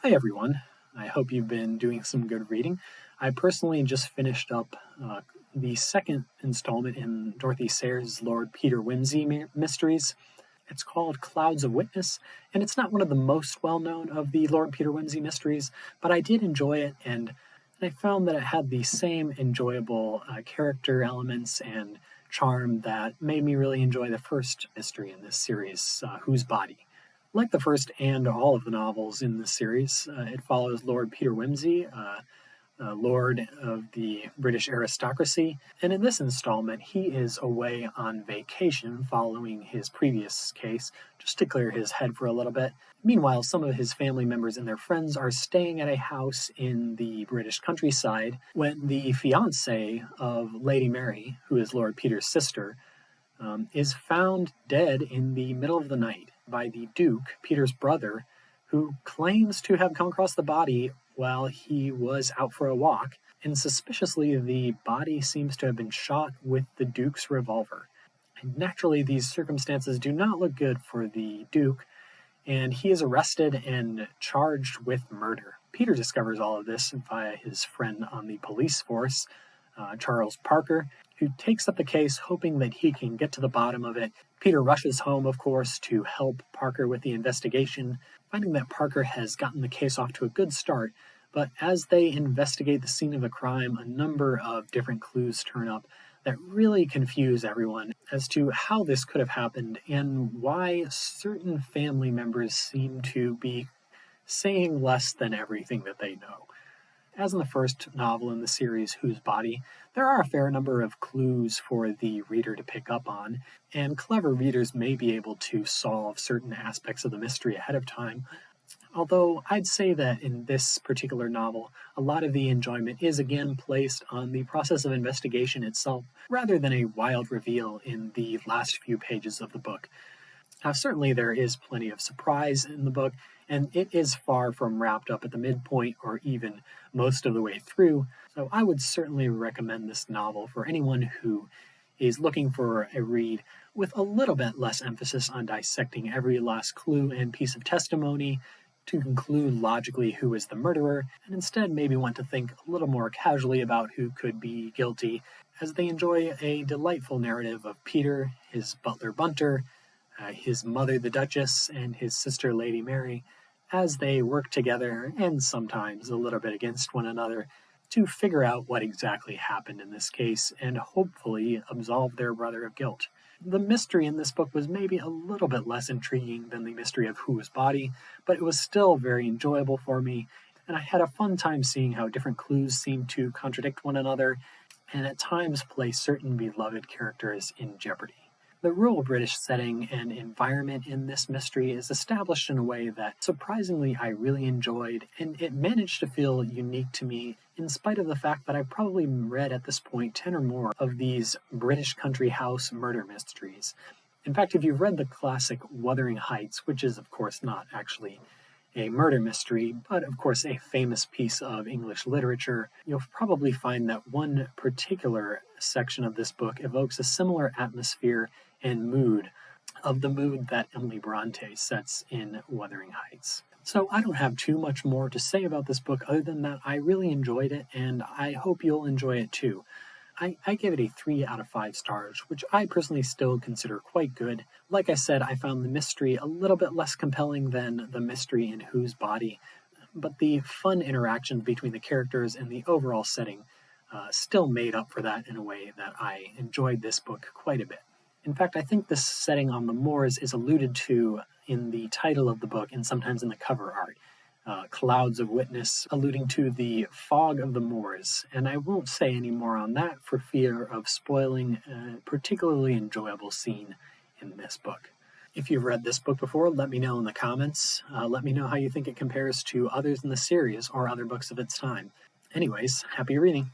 Hi, everyone. I hope you've been doing some good reading. I personally just finished up the second installment in Dorothy Sayers' Lord Peter Wimsey mysteries. It's called Clouds of Witness, and it's not one of the most well-known of the Lord Peter Wimsey mysteries, but I did enjoy it, and I found that it had the same enjoyable character elements and charm that made me really enjoy the first mystery in this series, Whose Body? Like the first and all of the novels in this series, it follows Lord Peter Wimsey, Lord of the British aristocracy, and in this installment, he is away on vacation following his previous case, just to clear his head for a little bit. Meanwhile, some of his family members and their friends are staying at a house in the British countryside when the fiancée of Lady Mary, who is Lord Peter's sister, is found dead in the middle of the night by the Duke, Peter's brother, who claims to have come across the body while he was out for a walk, and suspiciously the body seems to have been shot with the Duke's revolver. And naturally, these circumstances do not look good for the Duke, and he is arrested and charged with murder. Peter discovers all of this via his friend on the police force, Charles Parker, who takes up the case hoping that he can get to the bottom of it. Peter rushes home, of course, to help Parker with the investigation, finding that Parker has gotten the case off to a good start, but as they investigate the scene of the crime, a number of different clues turn up that really confuse everyone as to how this could have happened and why certain family members seem to be saying less than everything that they know. As in the first novel in the series, Whose Body?, there are a fair number of clues for the reader to pick up on, and clever readers may be able to solve certain aspects of the mystery ahead of time. Although I'd say that in this particular novel, a lot of the enjoyment is again placed on the process of investigation itself, rather than a wild reveal in the last few pages of the book. Now, certainly there is plenty of surprise in the book, and it is far from wrapped up at the midpoint or even most of the way through, so I would certainly recommend this novel for anyone who is looking for a read with a little bit less emphasis on dissecting every last clue and piece of testimony to conclude logically who is the murderer, and instead maybe want to think a little more casually about who could be guilty, as they enjoy a delightful narrative of Peter, his butler Bunter, his mother the Duchess, and his sister Lady Mary, as they work together, and sometimes a little bit against one another, to figure out what exactly happened in this case and hopefully absolve their brother of guilt. The mystery in this book was maybe a little bit less intriguing than the mystery of Whose Body, but it was still very enjoyable for me, and I had a fun time seeing how different clues seemed to contradict one another, and at times place certain beloved characters in jeopardy. The rural British setting and environment in this mystery is established in a way that surprisingly I really enjoyed, and it managed to feel unique to me in spite of the fact that I've probably read at this point 10 or more of these British country house murder mysteries. In fact, if you've read the classic Wuthering Heights, which is of course not actually a murder mystery, but of course a famous piece of English literature, you'll probably find that one particular section of this book evokes a similar atmosphere and mood of the mood that Emily Bronte sets in Wuthering Heights. So I don't have too much more to say about this book other than that I really enjoyed it, and I hope you'll enjoy it too. I gave it a 3 out of 5 stars, which I personally still consider quite good. Like I said, I found the mystery a little bit less compelling than the mystery in Whose Body, but the fun interactions between the characters and the overall setting still made up for that in a way that I enjoyed this book quite a bit. In fact, I think this setting on the moors is alluded to in the title of the book and sometimes in the cover art. Clouds of Witness, alluding to the fog of the moors, and I won't say any more on that for fear of spoiling a particularly enjoyable scene in this book. If you've read this book before, let me know in the comments. Let me know how you think it compares to others in the series or other books of its time. Anyways, happy reading.